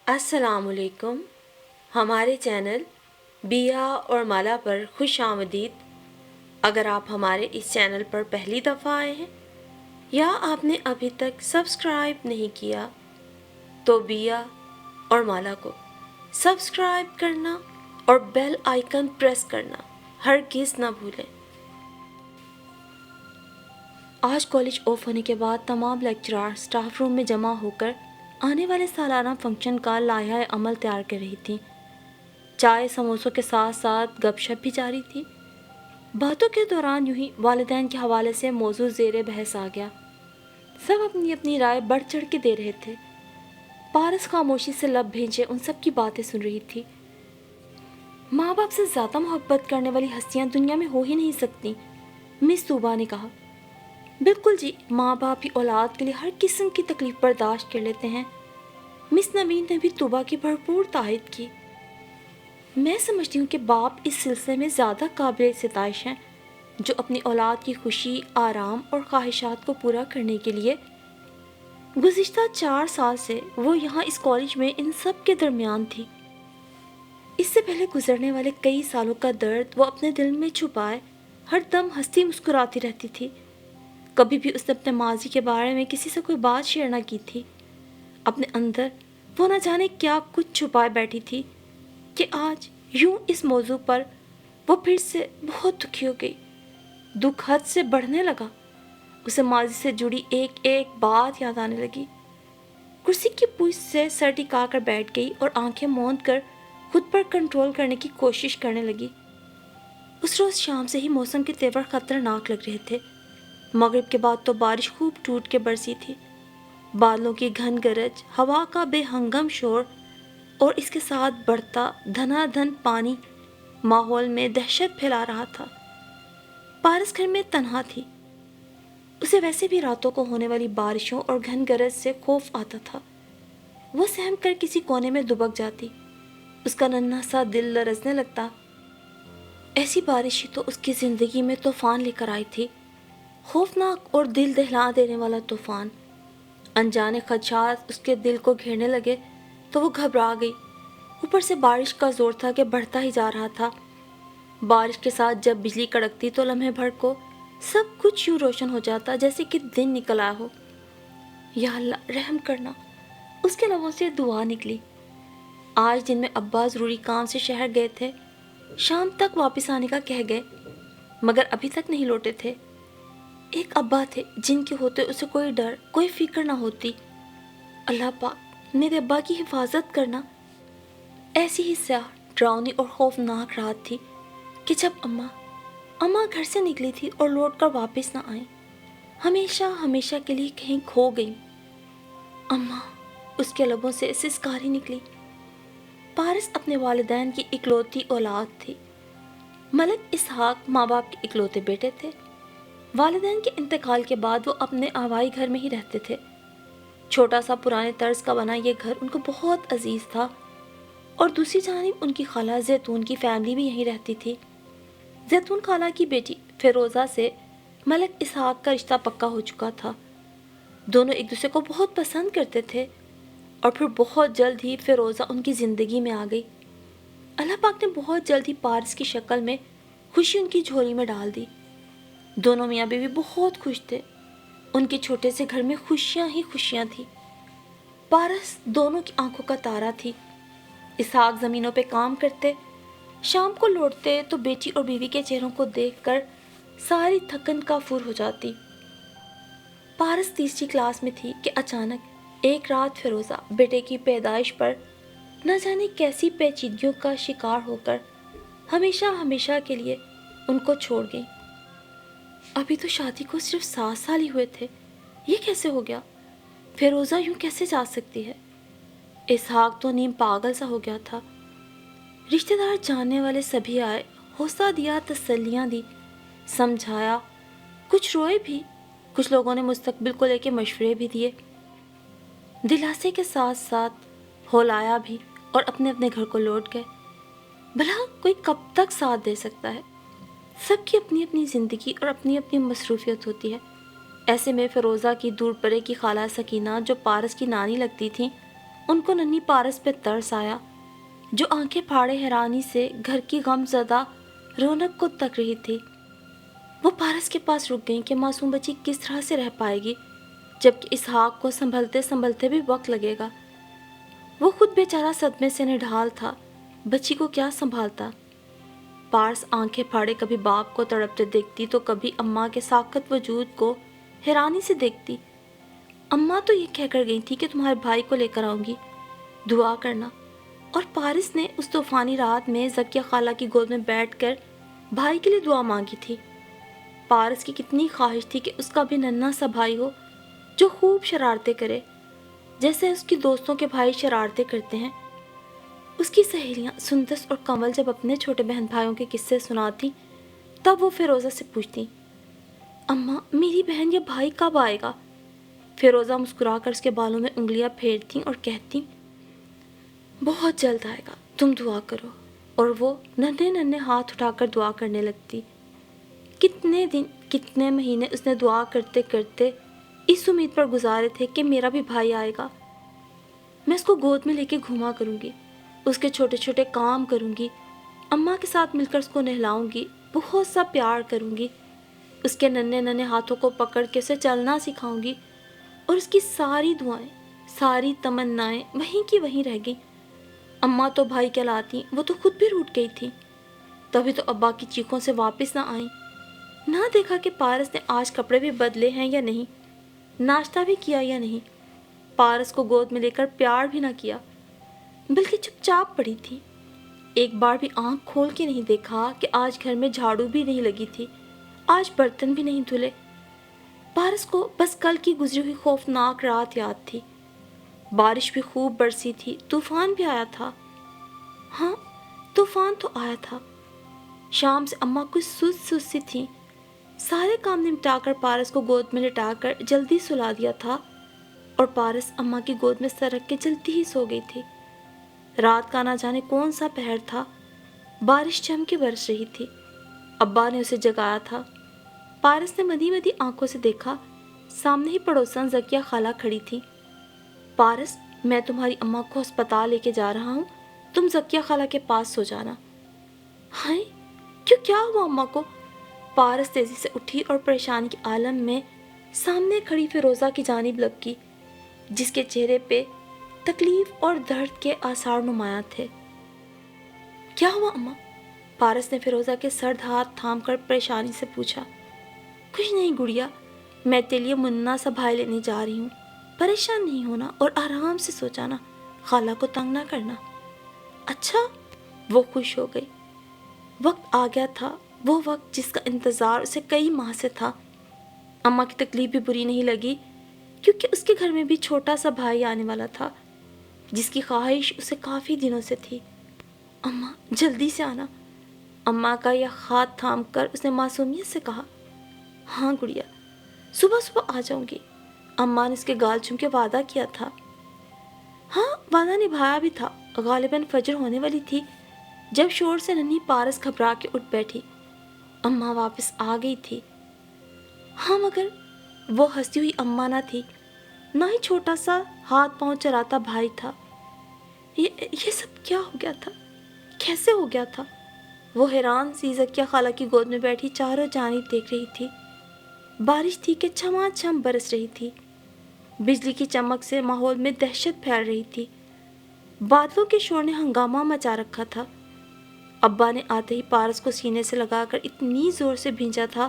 السلام علیکم. ہمارے چینل بیا اور مالا پر خوش آمدید. اگر آپ ہمارے اس چینل پر پہلی دفعہ آئے ہیں یا آپ نے ابھی تک سبسکرائب نہیں کیا تو بیا اور مالا کو سبسکرائب کرنا اور بیل آئیکن پریس کرنا ہرگز نہ بھولیں. آج کالج آف ہونے کے بعد تمام لیکچرار سٹاف روم میں جمع ہو کر آنے والے سالانہ فنکشن کا لائحہ عمل تیار کر رہی تھیں. چائے سموسوں کے ساتھ ساتھ گپ شپ بھی جاری تھی. باتوں کے دوران یوں ہی والدین کے حوالے سے موضوع زیر بحث آ گیا. سب اپنی اپنی رائے بڑھ چڑھ کے دے رہے تھے. پارس خاموشی سے لب بھیجے ان سب کی باتیں سن رہی تھی. ماں باپ سے زیادہ محبت کرنے والی ہستیاں دنیا میں ہو ہی نہیں سکتی، مس طوبہ نے کہا. بالکل جی، ماں باپ ہی اولاد کے لیے ہر قسم کی تکلیف برداشت کر لیتے ہیں. مس نوین نے بھی طوبہ کی بھرپور تائید کی. میں سمجھتی ہوں کہ باپ اس سلسلے میں زیادہ قابل ستائش ہیں جو اپنی اولاد کی خوشی، آرام اور خواہشات کو پورا کرنے کے لیے گزشتہ 4 سال سے وہ یہاں اس کالج میں ان سب کے درمیان تھی. اس سے پہلے گزرنے والے کئی سالوں کا درد وہ اپنے دل میں چھپائے ہر دم ہنستی مسکراتی رہتی تھی. کبھی بھی اس نے اپنے ماضی کے بارے میں کسی سے کوئی بات شیئر نہ کی تھی. اپنے اندر وہ نہ جانے کیا کچھ چھپائے بیٹھی تھی کہ آج یوں اس موضوع پر وہ پھر سے بہت دکھی ہو گئی. دکھ حد سے بڑھنے لگا. اسے ماضی سے جڑی ایک ایک بات یاد آنے لگی. کرسی کی پوچھ سے سر ٹکا کر بیٹھ گئی اور آنکھیں موند کر خود پر کنٹرول کرنے کی کوشش کرنے لگی. اس روز شام سے ہی موسم کے تیور خطرناک لگ رہے تھے. مغرب کے بعد تو بارش خوب ٹوٹ کے برسی تھی. بادلوں کی گھن گرج، ہوا کا بے ہنگم شور اور اس کے ساتھ بڑھتا دھنا دھن پانی ماحول میں دہشت پھیلا رہا تھا. پارس گھر میں تنہا تھی. اسے ویسے بھی راتوں کو ہونے والی بارشوں اور گھن گرج سے خوف آتا تھا. وہ سہم کر کسی کونے میں دبک جاتی. اس کا ننھا سا دل لرزنے لگتا. ایسی بارش ہی تو اس کی زندگی میں طوفان لے کر آئی تھی. خوفناک اور دل دہلا دینے والا طوفان. انجانے خدشات اس کے دل کو گھیرنے لگے تو وہ گھبرا گئی. اوپر سے بارش کا زور تھا کہ بڑھتا ہی جا رہا تھا. بارش کے ساتھ جب بجلی کڑکتی تو لمحے بھر کو سب کچھ یوں روشن ہو جاتا جیسے کہ دن نکل آیا ہو. یا اللہ رحم کرنا، اس کے لبوں سے دعا نکلی. آج دن میں ابا ضروری کام سے شہر گئے تھے. شام تک واپس آنے کا کہہ گئے مگر ابھی تک نہیں لوٹے تھے. ایک ابا تھے جن کے ہوتے اسے کوئی ڈر، کوئی فکر نہ ہوتی. اللہ پاک میرے ابا کی حفاظت کرنا. ایسی ہی سیاہ، ڈراؤنی اور خوفناک رات تھی کہ جب اماں گھر سے نکلی تھی اور لوٹ کر واپس نہ آئیں. ہمیشہ ہمیشہ کے لیے کہیں کھو گئی. اماں، اس کے لبوں سے سسکاری نکلی. پارس اپنے والدین کی اکلوتی اولاد تھی. ملک اسحاق ماں باپ کے اکلوتے بیٹے تھے. والدین کے انتقال کے بعد وہ اپنے آبائی گھر میں ہی رہتے تھے. چھوٹا سا پرانے طرز کا بنا یہ گھر ان کو بہت عزیز تھا. اور دوسری جانب ان کی خالہ زیتون کی فیملی بھی یہیں رہتی تھی. زیتون خالہ کی بیٹی فیروزہ سے ملک اسحاق کا رشتہ پکا ہو چکا تھا. دونوں ایک دوسرے کو بہت پسند کرتے تھے اور پھر بہت جلد ہی فیروزہ ان کی زندگی میں آ گئی. اللہ پاک نے بہت جلد ہی پارس کی شکل میں خوشی ان کی جھولی میں ڈال دی. دونوں میاں بیوی بہت خوش تھے. ان کے چھوٹے سے گھر میں خوشیاں ہی خوشیاں تھیں. پارس دونوں کی آنکھوں کا تارا تھی. اسحاق زمینوں پہ کام کرتے، شام کو لوٹتے تو بیٹی اور بیوی کے چہروں کو دیکھ کر ساری تھکن کافور ہو جاتی. پارس تیسری کلاس میں تھی کہ اچانک ایک رات فیروزہ بیٹے کی پیدائش پر نہ جانے کیسی پیچیدگیوں کا شکار ہو کر ہمیشہ ہمیشہ کے لیے ان کو چھوڑ گئی. ابھی تو شادی کو صرف 7 سال ہی ہوئے تھے. یہ کیسے ہو گیا؟ فیروزہ یوں کیسے جا سکتی ہے؟ اسحاق تو نیم پاگل سا ہو گیا تھا. رشتہ دار جاننے والے سبھی آئے، حوصلہ دیا، تسلیاں دی، سمجھایا. کچھ روئے بھی. کچھ لوگوں نے مستقبل کو لے کے مشورے بھی دیے. دلاسے کے ساتھ ساتھ ہولایا بھی اور اپنے اپنے گھر کو لوٹ گئے. بھلا کوئی کب تک ساتھ دے سکتا ہے؟ سب کی اپنی اپنی زندگی اور اپنی اپنی مصروفیت ہوتی ہے. ایسے میں فیروزہ کی دور پرے کی خالہ سکینہ جو پارس کی نانی لگتی تھیں، ان کو ننھی پارس پہ ترس آیا، جو آنکھیں پھاڑے حیرانی سے گھر کی غم زدہ رونق کو تک رہی تھی۔ وہ پارس کے پاس رک گئیں کہ معصوم بچی کس طرح سے رہ پائے گی، جبکہ اسحاق کو سنبھلتے سنبھلتے بھی وقت لگے گا۔ وہ خود بیچارہ صدمے سے نڈھال تھا، بچی کو کیا سنبھالتا؟ پارس آنکھیں پھاڑے کبھی باپ کو تڑپتے دیکھتی تو کبھی اماں کے ساکت وجود کو حیرانی سے دیکھتی۔ اماں تو یہ کہہ کر گئی تھی کہ تمہارے بھائی کو لے کر آؤں گی، دعا کرنا، اور پارس نے اس طوفانی رات میں زکیہ خالہ کی گود میں بیٹھ کر بھائی کے لیے دعا مانگی تھی۔ پارس کی کتنی خواہش تھی کہ اس کا بھی ننھا سا بھائی ہو جو خوب شرارتیں کرے، جیسے اس کی دوستوں کے بھائی شرارتیں کرتے ہیں۔ اس کی سہیلیاں سندس اور کمل جب اپنے چھوٹے بہن بھائیوں کے قصے سناتی تب وہ فیروزہ سے پوچھتی، اماں میری بہن یا بھائی کب آئے گا؟ فیروزہ مسکرا کر اس کے بالوں میں انگلیاں پھیرتی اور کہتی، بہت جلد آئے گا، تم دعا کرو، اور وہ ننھے ننھے ہاتھ اٹھا کر دعا کرنے لگتی۔ کتنے دن، کتنے مہینے اس نے دعا کرتے کرتے اس امید پر گزارے تھے کہ میرا بھی بھائی آئے گا، میں اس کو گود میں لے کے گھوما کروں گی، اس کے چھوٹے چھوٹے کام کروں گی، اماں کے ساتھ مل کر اس کو نہلاؤں گی، بہت سا پیار کروں گی، اس کے ننھے ننھے ہاتھوں کو پکڑ کے اسے چلنا سکھاؤں گی، اور اس کی ساری دعائیں، ساری تمنائیں وہیں کی وہیں رہ گئیں۔ اماں تو بھائی کہلاتی، وہ تو خود بھی روٹھ گئی تھی، تبھی تو ابا کی چیخوں سے واپس نہ آئیں۔ نہ دیکھا کہ پارس نے آج کپڑے بھی بدلے ہیں یا نہیں، ناشتہ بھی کیا یا نہیں، پارس کو گود میں لے کر پیار بھی نہ کیا، بلکہ چپ چاپ پڑی تھی۔ ایک بار بھی آنکھ کھول کے نہیں دیکھا کہ آج گھر میں جھاڑو بھی نہیں لگی تھی، آج برتن بھی نہیں دھلے۔ پارس کو بس کل کی گزری ہوئی خوفناک رات یاد تھی۔ بارش بھی خوب برسی تھی، طوفان بھی آیا تھا۔ ہاں، طوفان تو آیا تھا۔ شام سے اماں کچھ سست سی تھی، سارے کام نمٹا کر پارس کو گود میں لٹا کر جلدی سلا دیا تھا، اور پارس اماں کی گود میں سر رکھ کے جلدی ہی سو گئی تھی۔ رات کا نہ جانے کون سا پہر تھا، بارش جم کے برس رہی تھی۔ ابا نے اسے جگایا تھا۔ پارس نے مدی مدی آنکھوں سے دیکھا، سامنے ہی پڑوسن زکیہ خالہ کھڑی تھی۔ پارس، میں تمہاری اماں کو ہسپتال لے کے جا رہا ہوں، تم زکیہ خالہ کے پاس سو جانا۔ ہائے، کیوں، کیا ہوا اماں کو؟ پارس تیزی سے اٹھی اور پریشانی کے عالم میں سامنے کھڑی فیروزہ کی جانب لپکی، جس کے چہرے پہ تکلیف اور درد کے آثار نمایاں تھے۔ کیا ہوا اماں؟ پارس نے فیروزہ کے سرد ہاتھ تھام کر پریشانی سے پوچھا۔ کچھ نہیں گڑیا، میں تیرے لیے منا سا بھائی لینے جا رہی ہوں، پریشان نہیں ہونا اور آرام سے سو جانا، خالہ کو تنگ نہ کرنا۔ اچھا، وہ خوش ہو گئی۔ وقت آ گیا تھا، وہ وقت جس کا انتظار اسے کئی ماہ سے تھا۔ اماں کی تکلیف بھی بری نہیں لگی، کیونکہ اس کے گھر میں بھی چھوٹا سا بھائی آنے والا تھا، جس کی خواہش اسے کافی دنوں سے تھی۔ اماں جلدی سے آنا، اماں کا یہ ہاتھ تھام کر اس نے معصومیت سے کہا۔ ہاں گڑیا، صبح صبح آ جاؤں گی، اماں نے اس کے گال چوم کے وعدہ کیا تھا۔ ہاں، وعدہ نبھایا بھی تھا۔ غالباً فجر ہونے والی تھی جب شور سے ننھی پارس گھبرا کے اٹھ بیٹھی۔ اماں واپس آ گئی تھی۔ ہاں، مگر وہ ہنسی ہوئی اماں نہ تھی، نہ ہی چھوٹا سا ہاتھ پاؤں چلاتا بھائی تھا۔ یہ سب کیا ہو گیا تھا؟ کیسے ہو گیا تھا؟ وہ حیران سی زکیہ خالہ کی گود میں بیٹھی چاروں جانب دیکھ رہی تھی۔ بارش تھی کہ چھما چھم برس رہی تھی، بجلی کی چمک سے ماحول میں دہشت پھیل رہی تھی، بادلوں کے شور نے ہنگامہ مچا رکھا تھا۔ ابا نے آتے ہی پارس کو سینے سے لگا کر اتنی زور سے بھینچا تھا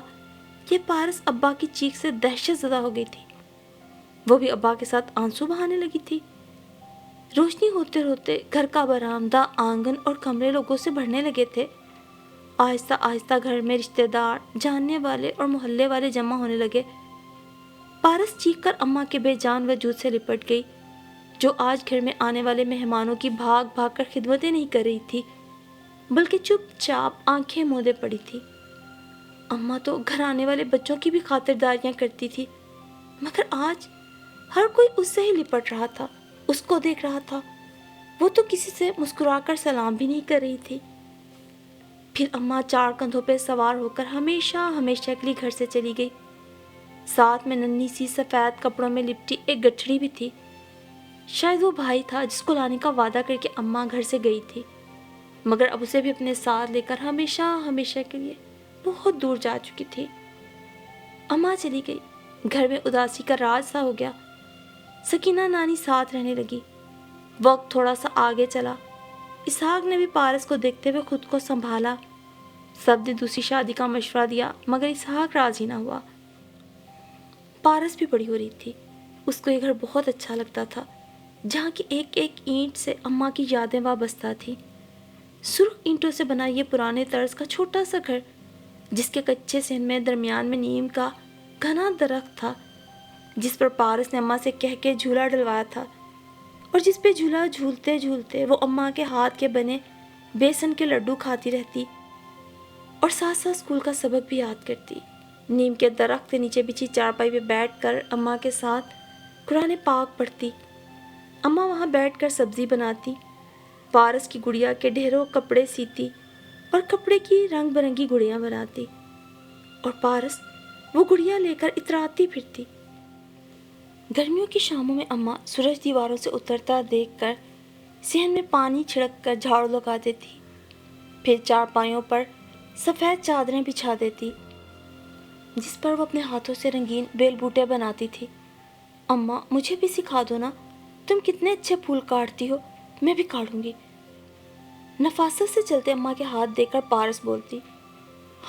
کہ پارس ابا کی چیخ سے دہشت زدہ ہو گئی تھی۔ وہ بھی ابا کے ساتھ آنسو بہانے لگی تھی۔ روشنی ہوتے ہوتے گھر کا برآمدہ، آنگن اور کمرے لوگوں سے بھرنے لگے تھے۔ آہستہ آہستہ گھر میں رشتہ دار، جاننے والے اور محلے والے جمع ہونے لگے۔ پارس چیخ کر اماں کے بے جان وجود سے لپٹ گئی، جو آج گھر میں آنے والے مہمانوں کی بھاگ بھاگ کر خدمتیں نہیں کر رہی تھی، بلکہ چپ چاپ آنکھیں مودے پڑی تھی۔ اماں تو گھر آنے والے بچوں کی بھی خاطرداریاں کرتی تھی، مگر آج ہر کوئی اس سے ہی لپٹ رہا تھا، اس کو دیکھ رہا تھا۔ وہ تو کسی سے مسکرا کر سلام بھی نہیں کر رہی تھی۔ پھر اماں چار کندھوں پہ سوار ہو کر ہمیشہ ہمیشہ کے لیے گھر سے چلی گئی۔ ساتھ میں ننھی سی سفید کپڑوں میں لپٹی ایک گٹھڑی بھی تھی۔ شاید وہ بھائی تھا جس کو لانے کا وعدہ کر کے اماں گھر سے گئی تھی، مگر اب اسے بھی اپنے ساتھ لے کر ہمیشہ ہمیشہ کے لیے بہت دور جا چکی تھی۔ اماں چلی گئی، گھر میں اداسی کا راج سا ہو گیا۔ سکینہ نانی ساتھ رہنے لگی۔ وقت تھوڑا سا آگے چلا۔ اسحاق نے بھی پارس کو دیکھتے ہوئے خود کو سنبھالا۔ سب نے دوسری شادی کا مشورہ دیا مگر اسحاق راضی نہ ہوا۔ پارس بھی بڑی ہو رہی تھی، اس کو یہ گھر بہت اچھا لگتا تھا، جہاں کی ایک ایک اینٹ سے اماں کی یادیں وابستہ تھیں۔ سرخ اینٹوں سے بنا یہ پرانے طرز کا چھوٹا سا گھر، جس کے کچے سن میں درمیان میں نیم کا گھنا درخت تھا، جس پر پارس نے اماں سے کہہ کے جھولا ڈلوایا تھا، اور جس پہ جھولا جھولتے جھولتے وہ اماں کے ہاتھ کے بنے بیسن کے لڈو کھاتی رہتی اور ساتھ ساتھ اسکول کا سبق بھی یاد کرتی۔ نیم کے درخت کے نیچے بچھی چارپائی پہ بیٹھ کر اماں کے ساتھ قرآن پاک پڑھتی۔ اماں وہاں بیٹھ کر سبزی بناتی، پارس کی گڑیا کے ڈھیروں کپڑے سیتی اور کپڑے کی رنگ برنگی گڑیاں بناتی، اور پارس وہ گڑیا لے کر اتراتی پھرتی۔ گرمیوں کی شاموں میں اماں سورج دیواروں سے اترتا دیکھ کر صحن میں پانی چھڑک کر جھاڑو لگا دیتی، پھر چارپائیوں پر سفید چادریں بچھا دیتی جس پر وہ اپنے ہاتھوں سے رنگین بیل بوٹے بناتی تھی۔ اماں مجھے بھی سکھا دو نا، تم کتنے اچھے پھول کاٹتی ہو، میں بھی کاٹوں گی۔ نفاست سے چلتے اماں کے ہاتھ دیکھ کر پارس بولتی،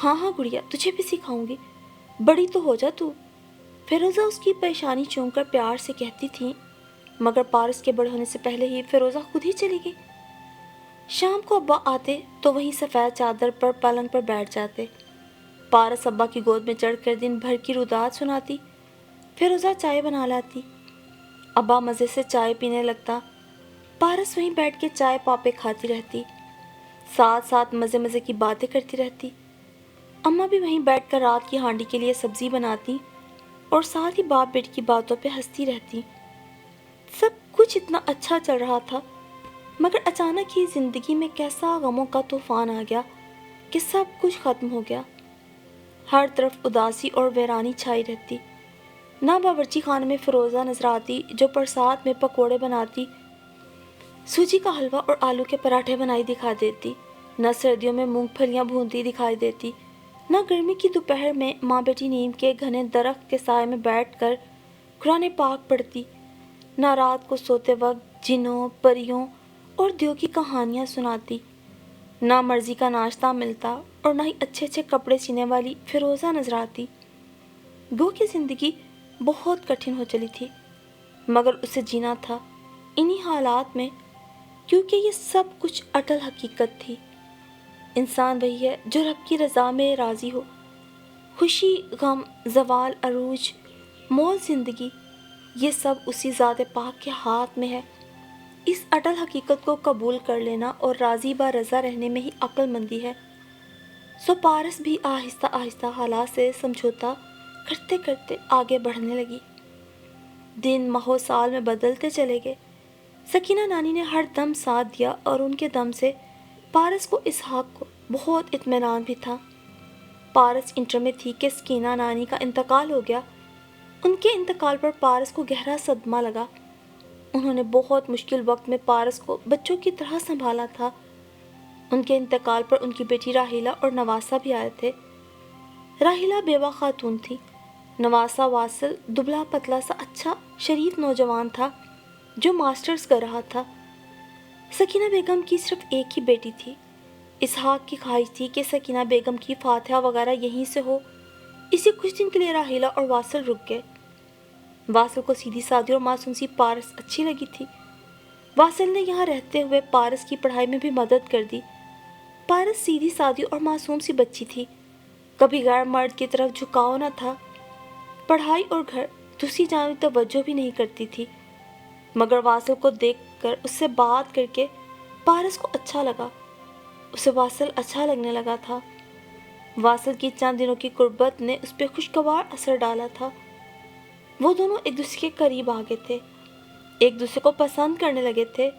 ہاں ہاں گڑیا، تجھے بھی سکھاؤں گی، بڑی تو ہو جا تو۔ فیروزہ اس کی پیشانی چوم کر پیار سے کہتی تھی، مگر پارس کے بڑے ہونے سے پہلے ہی فیروزہ خود ہی چلی گئی۔ شام کو ابا آتے تو وہیں سفید چادر پر پلنگ پر بیٹھ جاتے۔ پارس ابا کی گود میں چڑھ کر دن بھر کی روداد سناتی، فیروزہ چائے بنا لاتی، ابا مزے سے چائے پینے لگتا، پارس وہیں بیٹھ کے چائے پاپے کھاتی رہتی، ساتھ ساتھ مزے مزے کی باتیں کرتی رہتی۔ اماں بھی وہیں بیٹھ کر رات کی ہانڈی کے لیے سبزی بناتی اور ساتھ ہی باپ بیٹی کی باتوں پہ ہنستی رہتی۔ سب کچھ اتنا اچھا چل رہا تھا، مگر اچانک ہی زندگی میں کیسا غموں کا طوفان آ گیا کہ سب کچھ ختم ہو گیا۔ ہر طرف اداسی اور ویرانی چھائی رہتی۔ نہ باورچی خانے میں فیروزہ نظر آتی جو برسات میں پکوڑے بناتی، سوجی کا حلوہ اور آلو کے پراٹھے بنائی دکھا دیتی، نہ سردیوں میں مونگ پھلیاں بھونتی دکھائی دیتی، نہ گرمی کی دوپہر میں ماں بیٹی نیم کے گھنے درخت کے سائے میں بیٹھ کر قرآن پاک پڑھتی، نہ رات کو سوتے وقت جنوں پریوں اور دیو کی کہانیاں سناتی، نہ مرضی کا ناشتہ ملتا اور نہ ہی اچھے اچھے کپڑے سینے والی فیروزہ نظر آتی۔ گو کی زندگی بہت کٹھن ہو چلی تھی، مگر اسے جینا تھا انہی حالات میں، کیونکہ یہ سب کچھ اٹل حقیقت تھی۔ انسان وہی ہے جو رب کی رضا میں راضی ہو۔ خوشی، غم، زوال، عروج، موت، زندگی، یہ سب اسی ذات پاک کے ہاتھ میں ہے۔ اس اٹل حقیقت کو قبول کر لینا اور راضی با رضا رہنے میں ہی عقل مندی ہے۔ سو پارس بھی آہستہ آہستہ حالات سے سمجھوتا کرتے کرتے آگے بڑھنے لگی۔ دن ماہ و سال میں بدلتے چلے گئے۔ سکینہ نانی نے ہر دم ساتھ دیا اور ان کے دم سے پارس کو اسحاق کو بہت اطمینان بھی تھا۔ پارس انٹر میں تھی کہ سکینہ نانی کا انتقال ہو گیا۔ ان کے انتقال پر پارس کو گہرا صدمہ لگا۔ انہوں نے بہت مشکل وقت میں پارس کو بچوں کی طرح سنبھالا تھا۔ ان کے انتقال پر ان کی بیٹی راحیلہ اور نواسہ بھی آئے تھے۔ راحیلہ بیوہ خاتون تھی، نواسہ واصل دبلا پتلا سا اچھا شریف نوجوان تھا جو ماسٹرز کر رہا تھا۔ سکینہ بیگم کی صرف ایک ہی بیٹی تھی۔ اسحاق کی خواہش تھی کہ سکینہ بیگم کی فاتحہ وغیرہ یہیں سے ہو، اسی کچھ دن کے لیے راحیلہ اور واصل رک گئے۔ واصل کو سیدھی سادی اور معصوم سی پارس اچھی لگی تھی۔ واصل نے یہاں رہتے ہوئے پارس کی پڑھائی میں بھی مدد کر دی۔ پارس سیدھی سادی اور معصوم سی بچی تھی، کبھی غیر مرد کی طرف جھکاؤ نہ تھا، پڑھائی اور گھر دوسری جانب توجہ بھی نہیں کرتی تھی، مگر واصل کو دیکھ کر اس سے بات کر کے پارس کو اچھا لگا، اسے واصل اچھا لگنے لگا تھا۔ واصل کی چند دنوں کی قربت نے اس پہ خوشگوار اثر ڈالا تھا۔ وہ دونوں ایک دوسرے کے قریب آ گئے تھے، ایک دوسرے کو پسند کرنے لگے تھے،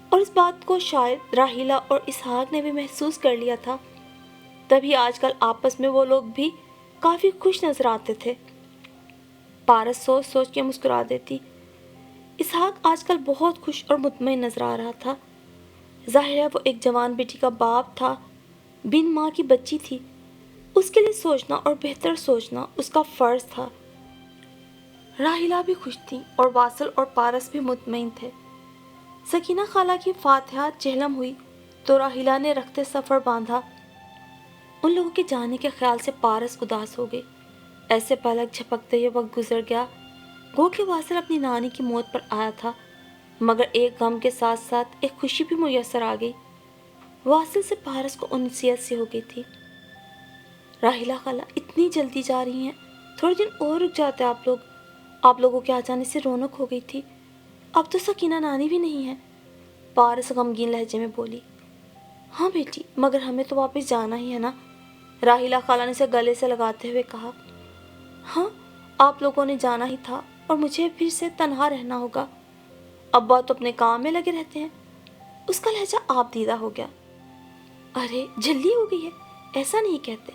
اور اس بات کو شاید راحیلہ اور اسحاق نے بھی محسوس کر لیا تھا، تبھی آج کل آپس میں وہ لوگ بھی کافی خوش نظر آتے تھے۔ پارس سوچ سوچ کے مسکرا دیتی، اسحاق آج کل بہت خوش اور مطمئن نظر آ رہا تھا۔ ظاہر ہے وہ ایک جوان بیٹی کا باپ تھا، بن ماں کی بچی تھی۔ اس کے لیے سوچنا اور بہتر سوچنا اس کا فرض تھا۔ راحیلہ بھی خوش تھی اور واصل اور پارس بھی مطمئن تھے۔ سکینہ خالہ کی فاتحہ چہلم ہوئی تو راحیلہ نے رخت سفر باندھا۔ ان لوگوں کے جانے کے خیال سے پارس اداس ہو گئی۔ ایسے پلک جھپکتے یہ وقت گزر گیا، گو کہ واصل اپنی نانی کی موت پر آیا تھا، مگر ایک غم کے ساتھ ساتھ ایک خوشی بھی میسر آ گئی۔ واصل سے پارس کو انسیت سی ہو گئی تھی۔ راحیلہ خالہ اتنی جلدی جا رہی ہیں، تھوڑے دن اور رک جاتے آپ لوگوں کے آ جانے سے رونق ہو گئی تھی۔ اب تو سکینہ نانی بھی نہیں ہے، پارس غمگین لہجے میں بولی۔ ہاں بیٹی، مگر ہمیں تو واپس جانا ہی ہے نا، راحیلہ خالہ نے اسے گلے سے لگاتے ہوئے کہا۔ ہاں، آپ لوگوں نے جانا ہی تھا اور مجھے پھر سے تنہا رہنا ہوگا۔ ابا تو اپنے کام میں لگے رہتے ہیں۔ اس کا لہجہ آپ دیدہ ہو گیا۔ ارے جلدی ہو گئی ہے، ایسا نہیں کہتے،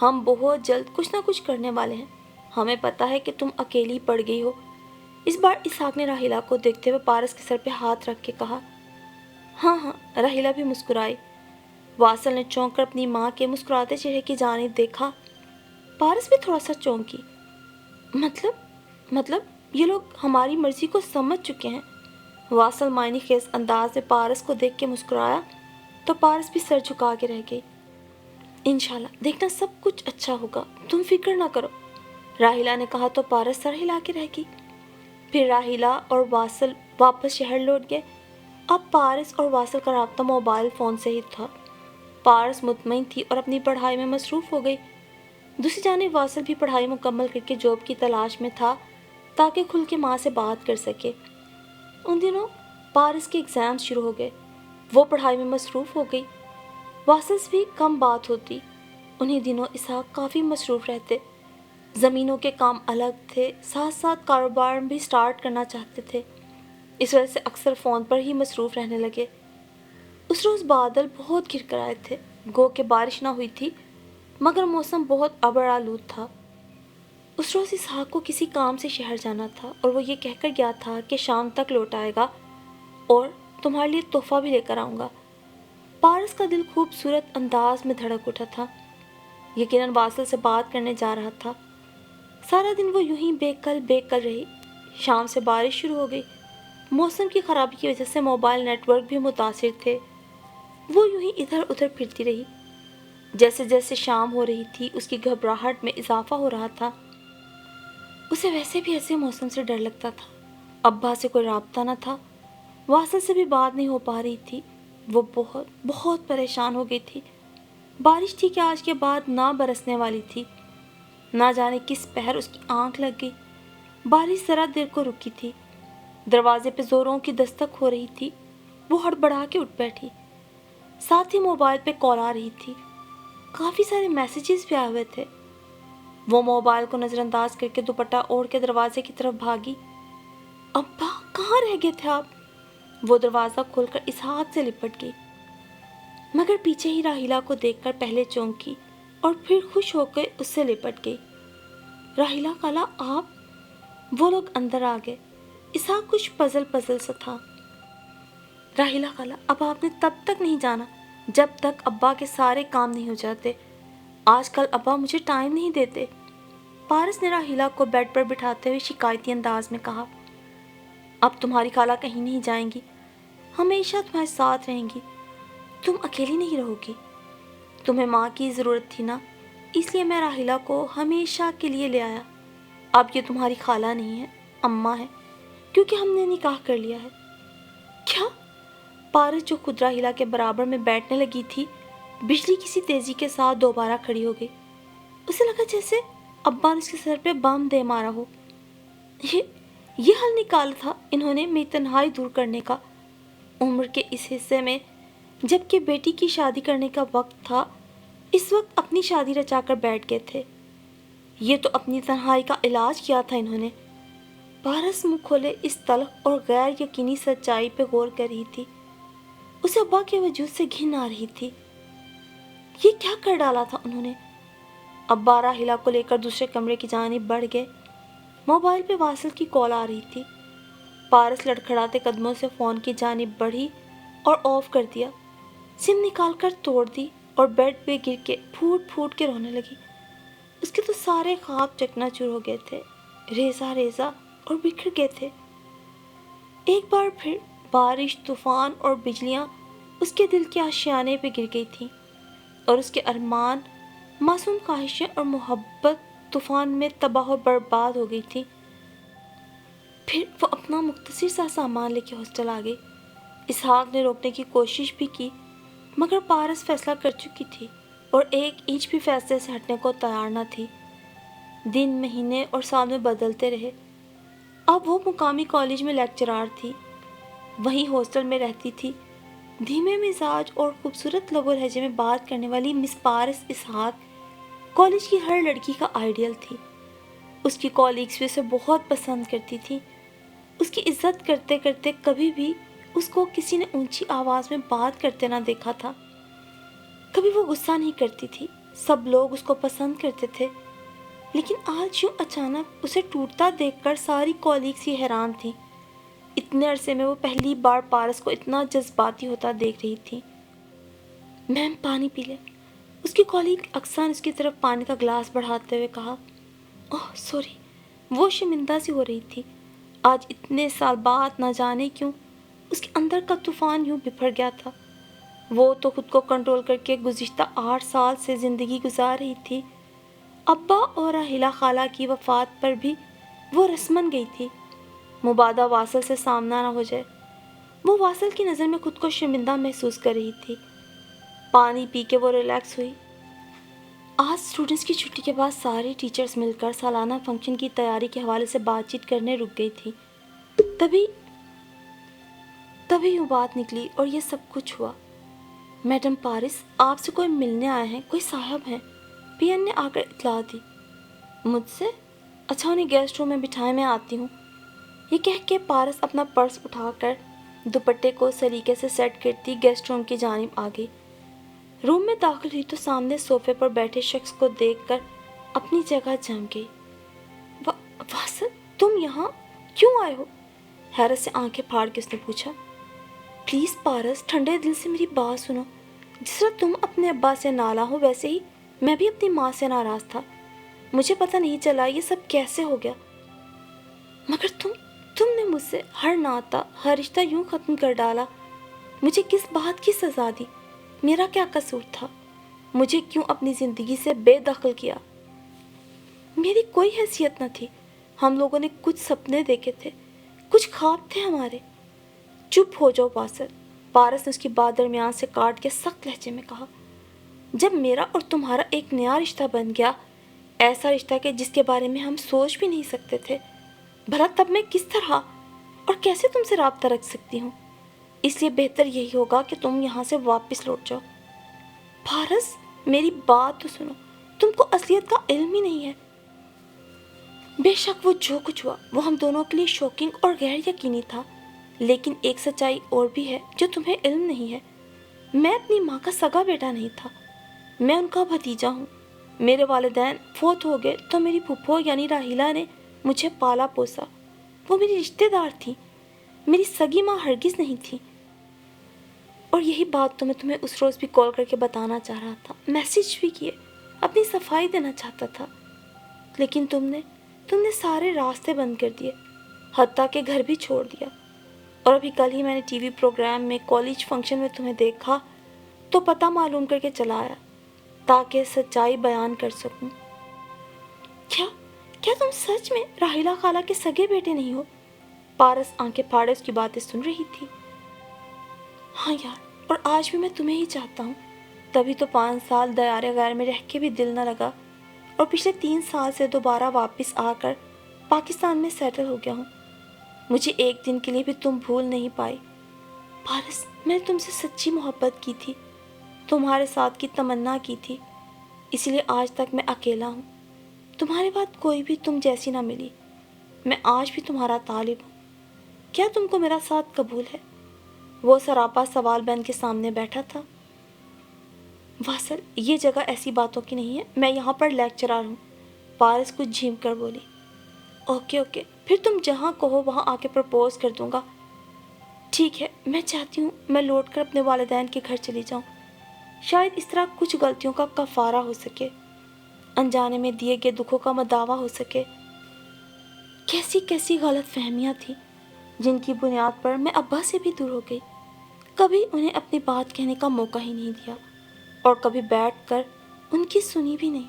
ہم بہت جلد کچھ نہ کچھ کرنے والے ہیں۔ ہمیں پتا ہے کہ تم اکیلی پڑ گئی ہو۔ اس بار اسحاق نے راحیلہ کو دیکھتے ہوئے پارس کے سر پہ ہاتھ رکھ کے کہا۔ ہاں ہاں، راحیلہ بھی مسکرائی۔ واصل نے چونک کر اپنی ماں کے مسکراتے چہرے کی جانب دیکھا۔ پارس بھی تھوڑا سا چونکی۔ مطلب یہ لوگ ہماری مرضی کو سمجھ چکے ہیں۔ واصل معنی خیز انداز میں پارس کو دیکھ کے مسکرایا تو پارس بھی سر جھکا کے رہ گئی۔ انشاءاللہ دیکھنا سب کچھ اچھا ہوگا، تم فکر نہ کرو، راحیلہ نے کہا تو پارس سر ہلا کے رہ گئی۔ پھر راحیلہ اور واصل واپس شہر لوٹ گئے۔ اب پارس اور واصل کا رابطہ موبائل فون سے ہی تھا۔ پارس مطمئن تھی اور اپنی پڑھائی میں مصروف ہو گئی۔ دوسری جانب واصل بھی پڑھائی مکمل کر کے جاب کی تلاش میں تھا تاکہ کھل کے ماں سے بات کر سکے۔ ان دنوں پارس کے ایگزام شروع ہو گئے، وہ پڑھائی میں مصروف ہو گئی۔ واصل سے بھی کم بات ہوتی۔ انہی دنوں اسحاق کافی مصروف رہتے، زمینوں کے کام الگ تھے، ساتھ ساتھ کاروبار بھی سٹارٹ کرنا چاہتے تھے، اس وجہ سے اکثر فون پر ہی مصروف رہنے لگے۔ اس روز بادل بہت گھر کر آئے تھے، گو کہ بارش نہ ہوئی تھی مگر موسم بہت ابر آلود تھا۔ اس روز اسحاق کو کسی کام سے شہر جانا تھا اور وہ یہ کہہ کر گیا تھا کہ شام تک لوٹ آئے گا اور تمہارے لیے تحفہ بھی لے کر آؤں گا۔ پارس کا دل خوبصورت انداز میں دھڑک اٹھا تھا، یقیناً واصل سے بات کرنے جا رہا تھا۔ سارا دن وہ یوں ہی بے کل رہی۔ شام سے بارش شروع ہو گئی۔ موسم کی خرابی کی وجہ سے موبائل نیٹ ورک بھی متاثر تھے۔ وہ یوں ہی ادھر ادھر پھرتی رہی۔ جیسے جیسے شام ہو رہی تھی اس کی گھبراہٹ میں اضافہ ہو رہا تھا۔ اسے ویسے بھی ایسے موسم سے ڈر لگتا تھا۔ ابا سے کوئی رابطہ نہ تھا، واصل سے بھی بات نہیں ہو پا رہی تھی۔ وہ بہت پریشان ہو گئی تھی۔ بارش تھی کہ آج کے بعد نہ برسنے والی تھی۔ نہ جانے کس پہر اس کی آنکھ لگ گئی۔ بارش ذرا دیر کو رکی تھی۔ دروازے پہ زوروں کی دستک ہو رہی تھی۔ وہ ہڑبڑا کے اٹھ بیٹھی۔ ساتھ ہی موبائل پہ کال آ رہی تھی، کافی سارے میسیجز بھی آئے ہوئے تھے۔ وہ موبائل کو نظر انداز کر کے دوپٹہ اوڑھ کے دروازے کی طرف بھاگی۔ ابا کہاں رہ گئے تھے آپ؟ وہ دروازہ کھول کر اسحاق سے لپٹ گئی، مگر پیچھے ہی راحیلہ کو دیکھ کر پہلے چونکی اور پھر خوش ہو کے اس سے لپٹ گئی۔ راحیلہ خالہ آپ؟ وہ لوگ اندر آ گئے۔ اسحاق کچھ پزل سا تھا۔ راحیلہ خالہ اب آپ نے تب تک نہیں جانا جب تک ابا کے سارے کام نہیں ہو جاتے۔ آج کل ابا مجھے ٹائم نہیں دیتے، پارس نے راحیلہ کو بیڈ پر بٹھاتے ہوئے شکایتی انداز میں کہا۔ اب تمہاری خالہ کہیں نہیں جائیں گی، ہمیشہ تمہارے ساتھ رہیں گی، تم اکیلی نہیں رہو گی۔ تمہیں ماں کی ضرورت تھی نا، اس لیے میں راحیلہ کو ہمیشہ کے لیے لے آیا۔ اب یہ تمہاری خالہ نہیں ہے، اماں ہے، کیونکہ ہم نے نکاح کر لیا ہے۔ کیا؟ پارس جو خود راحیلہ کے برابر میں بیٹھنے لگی تھی، بجلی کسی تیزی کے ساتھ دوبارہ کھڑی ہو گئی۔ اسے لگا جیسے ابا نے اس کے سر پہ بم دے مارا ہو۔ یہ حل نکالا تھا انہوں نے میری تنہائی دور کرنے کا۔ عمر کے اس حصے میں جب کہ بیٹی کی شادی کرنے کا وقت تھا، اس وقت اپنی شادی رچا کر بیٹھ گئے تھے۔ یہ تو اپنی تنہائی کا علاج کیا تھا انہوں نے۔ پارس منہ کھولے اس تلخ اور غیر یقینی سچائی پہ غور کر رہی تھی۔ اسے ابا کے وجود سے گھن آ رہی تھی۔ یہ کیا کر ڈالا تھا انہوں نے؟ ابا راحیلہ کو لے کر دوسرے کمرے کی جانب بڑھ گئے۔ موبائل پہ واصل کی کال آ رہی تھی۔ پارس لڑکھڑاتے قدموں سے فون کی جانب بڑھی اور آف کر دیا۔ سم نکال کر توڑ دی اور بیڈ پہ گر کے پھوٹ پھوٹ کے رونے لگی۔ اس کے تو سارے خواب چکنا چور ہو گئے تھے، ریزہ ریزہ اور بکھر گئے تھے۔ ایک بار پھر بارش، طوفان اور بجلیاں اس کے دل کے آشیانے پہ گر گئی تھیں اور اس کے ارمان، معصوم خواہشیں اور محبت طوفان میں تباہ و برباد ہو گئی تھی۔ پھر وہ اپنا مختصر سا سامان لے کے ہاسٹل آ گئی۔ اسحاق نے روکنے کی کوشش بھی کی مگر پارس فیصلہ کر چکی تھی اور ایک انچ بھی فیصلے سے ہٹنے کو تیار نہ تھی۔ دن، مہینے اور سال میں بدلتے رہے۔ اب وہ مقامی کالج میں لیکچرار تھی، وہیں ہاسٹل میں رہتی تھی۔ دھیمے مزاج اور خوبصورت لب و لہجے میں بات کرنے والی مس پارس اسحاق کالج کی ہر لڑکی کا آئیڈیل تھی۔ اس کی کولیگز بھی اسے بہت پسند کرتی تھی۔ اس کی عزت کرتے کرتے کبھی بھی اس کو کسی نے اونچی آواز میں بات کرتے نہ دیکھا تھا۔ کبھی وہ غصہ نہیں کرتی تھی، سب لوگ اس کو پسند کرتے تھے۔ لیکن آج یوں اچانک اسے ٹوٹتا دیکھ کر ساری کولیگز ہی حیران تھیں۔ اتنے عرصے میں وہ پہلی بار پارس کو اتنا جذباتی ہوتا دیکھ رہی تھی۔ میم پانی پی لیں، اس کی کولیگ اکثر اس کی طرف پانی کا گلاس بڑھاتے ہوئے کہا۔ اوہ سوری، وہ شرمندہ سی ہو رہی تھی۔ آج اتنے سال بعد نہ جانے کیوں اس کے اندر کا طوفان یوں بپھر گیا تھا۔ وہ تو خود کو کنٹرول کر کے گزشتہ 8 سال سے زندگی گزار رہی تھی۔ ابا اور راحیلہ خالہ کی وفات پر بھی وہ رسمن گئی تھی، مبادا واصل سے سامنا نہ ہو جائے۔ وہ واصل کی نظر میں خود کو شرمندہ محسوس کر رہی تھی۔ پانی پی کے وہ ریلیکس ہوئی۔ آج اسٹوڈنٹس کی چھٹی کے بعد ساری ٹیچرز مل کر سالانہ فنکشن کی تیاری کے حوالے سے بات چیت کرنے رک گئی تھی۔ تبھی یوں بات نکلی اور یہ سب کچھ ہوا۔ میڈم پارس، آپ سے کوئی ملنے آئے ہیں، کوئی صاحب ہیں، پی این نے آ کر اطلاع دی۔ مجھ سے؟ اچھا انہیں گیسٹ روم میں بٹھائیں، میں آتی ہوں۔ یہ کہہ کے پارس اپنا پرس اٹھا کر دوپٹے کو سلیقے سے سیٹ کرتی گیسٹ روم کی جانب آ گئی۔ روم میں داخل ہوئی تو سامنے صوفے پر بیٹھے شخص کو دیکھ کر اپنی جگہ جم گئی۔ واصل، تم یہاں کیوں آئے ہو؟ حیرت سے آنکھیں پھاڑ کے اس نے پوچھا۔ پلیز پارس، ٹھنڈے دل سے میری بات سنو۔ جس طرح تم اپنے ابا سے ناراض ہو ویسے ہی میں بھی اپنی ماں سے ناراض تھا۔ مجھے پتہ نہیں چلا یہ سب کیسے ہو گیا، مگر تم نے مجھ سے ہر ناطہ، ہر رشتہ یوں ختم کر ڈالا۔ مجھے کس بات کی سزا دی؟ میرا کیا قصور تھا؟ مجھے کیوں اپنی زندگی سے بے دخل کیا؟ میری کوئی حیثیت نہ تھی۔ ہم لوگوں نے کچھ سپنے دیکھے تھے، کچھ خواب تھے ہمارے۔ چپ ہو جاؤ واصل، پارس نے اس کی بات درمیان سے کاٹ کے سخت لہجے میں کہا۔ جب میرا اور تمہارا ایک نیا رشتہ بن گیا، ایسا رشتہ کہ جس کے بارے میں ہم سوچ بھی نہیں سکتے تھے، بھلا تب میں کس طرح اور کیسے تم سے رابطہ رکھ سکتی ہوں؟ اس لیے بہتر یہی ہوگا کہ تم یہاں سے واپس لوٹ جاؤ۔ پارس، میری بات تو سنو، تم کو اصلیت کا علم ہی نہیں ہے۔ بے شک وہ جو کچھ ہوا وہ ہم دونوں کے لیے شوکنگ اور غیر یقینی تھا، لیکن ایک سچائی اور بھی ہے جو تمہیں علم نہیں ہے۔ میں اپنی ماں کا سگا بیٹا نہیں تھا، میں ان کا بھتیجا ہوں۔ میرے والدین فوت ہو گئے تو میری پھپھو یعنی راحیلہ نے مجھے پالا پوسا۔ وہ میری رشتہ دار تھی، میری سگی ماں ہرگز نہیں تھی۔ اور یہی بات تو میں تمہیں اس روز بھی کال کر کے بتانا چاہ رہا تھا، میسیج بھی کیے، اپنی صفائی دینا چاہتا تھا، لیکن تم نے سارے راستے بند کر دیے، حتیٰ کہ گھر بھی چھوڑ دیا۔ اور ابھی کل ہی میں نے ٹی وی پروگرام میں کالج فنکشن میں تمہیں دیکھا تو پتہ معلوم کر کے چلا آیا تاکہ سچائی بیان کر سکوں۔ کیا تم سچ میں راحیلہ خالہ کے سگے بیٹے نہیں ہو؟ پارس آنکھیں پھاڑے اس کی باتیں سن رہی تھی۔ ہاں یار، اور آج بھی میں تمہیں ہی چاہتا ہوں، تبھی تو 5 سال دیار غیر میں رہ کے بھی دل نہ لگا، اور پچھلے 3 سال سے دوبارہ واپس آ کر پاکستان میں سیٹل ہو گیا ہوں۔ مجھے ایک دن کے لیے بھی تم بھول نہیں پائی۔ پارس، میں نے تم سے سچی محبت کی تھی، تمہارے ساتھ کی تمنا کی تھی، اس لیے آج تک میں اکیلا ہوں۔ تمہارے بعد کوئی بھی تم جیسی نہ ملی۔ میں آج بھی تمہارا طالب ہوں، کیا تم کو میرا ساتھ قبول ہے؟ وہ سراپا سوال بین کے سامنے بیٹھا تھا۔ واصل، یہ جگہ ایسی باتوں کی نہیں ہے، میں یہاں پر لیکچرار ہوں، پارس کچھ جھیم کر بولی۔ اوکے، پھر تم جہاں کہو وہاں آ کے پرپوز کر دوں گا۔ ٹھیک ہے، میں چاہتی ہوں میں لوٹ کر اپنے والدین کے گھر چلی جاؤں، شاید اس طرح کچھ غلطیوں کا کفارہ ہو سکے، انجانے میں دیے گئے دکھوں کا مداوع ہو سکے۔ کیسی کیسی غلط فہمیاں تھیں جن کی بنیاد پر میں ابا سے بھی دور ہو گئی، کبھی انہیں اپنی بات کہنے کا موقع ہی نہیں دیا اور کبھی بیٹھ کر ان کی سنی بھی نہیں۔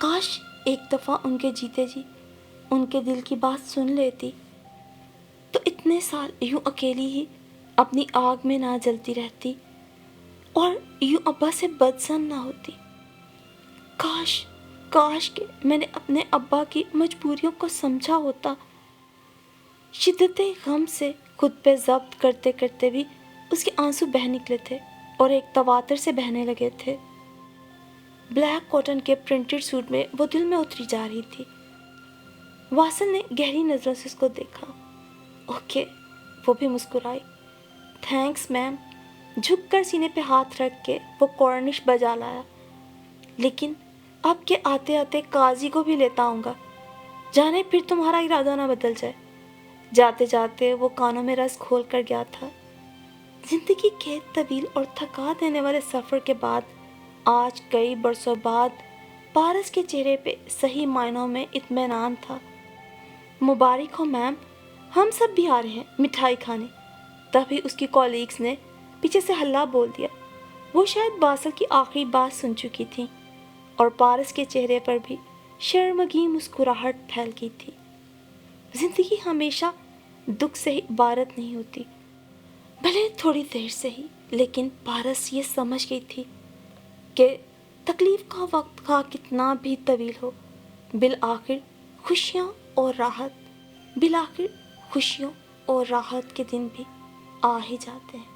کاش ایک دفعہ ان کے جیتے جی ان کے دل کی بات سن لیتی تو اتنے سال یوں اکیلی ہی اپنی آگ میں نہ جلتی رہتی اور یوں ابا سے بدظن نہ ہوتی۔ کاش کاش کہ میں نے اپنے ابا کی مجبوریوں کو سمجھا ہوتا۔ شدت غم سے خود پہ ضبط کرتے کرتے بھی اس کے آنسو بہہ نکلے تھے اور ایک تواتر سے بہنے لگے تھے۔ بلیک کاٹن کے پرنٹڈ سوٹ میں وہ دل میں اتری جا رہی تھی۔ واصل نے گہری نظروں سے اس کو دیکھا۔ اوکے، وہ بھی مسکرائی۔ تھینکس میم، جھک کر سینے پہ ہاتھ رکھ کے وہ کورنش بجا لایا۔ لیکن اب کے آتے آتے قاضی کو بھی لیتا آؤں گا، جانے پھر تمہارا ارادہ نہ بدل جائے۔ جاتے جاتے وہ کانوں میں رس کھول کر گیا تھا۔ زندگی کے طویل اور تھکا دینے والے سفر کے بعد آج کئی برسوں بعد پارس کے چہرے پہ صحیح معنوں میں اطمینان تھا۔ مبارک ہو میم، ہم سب بھی آ رہے ہیں مٹھائی کھانے۔ تبھی اس کی کولیگز نے پیچھے سے ہلہ بول دیا۔ وہ شاید واصل کی آخری بات سن چکی تھی اور پارس کے چہرے پر بھی شرمگی مسکراہٹ پھیل گئی تھی۔ زندگی ہمیشہ دکھ سے ہی عبارت نہیں ہوتی، بھلے تھوڑی دیر سے ہی، لیکن پارس یہ سمجھ گئی تھی کہ تکلیف کا وقت کا کتنا بھی طویل ہو، بالآخر خوشیاں اور راحت کے دن بھی آ ہی جاتے ہیں۔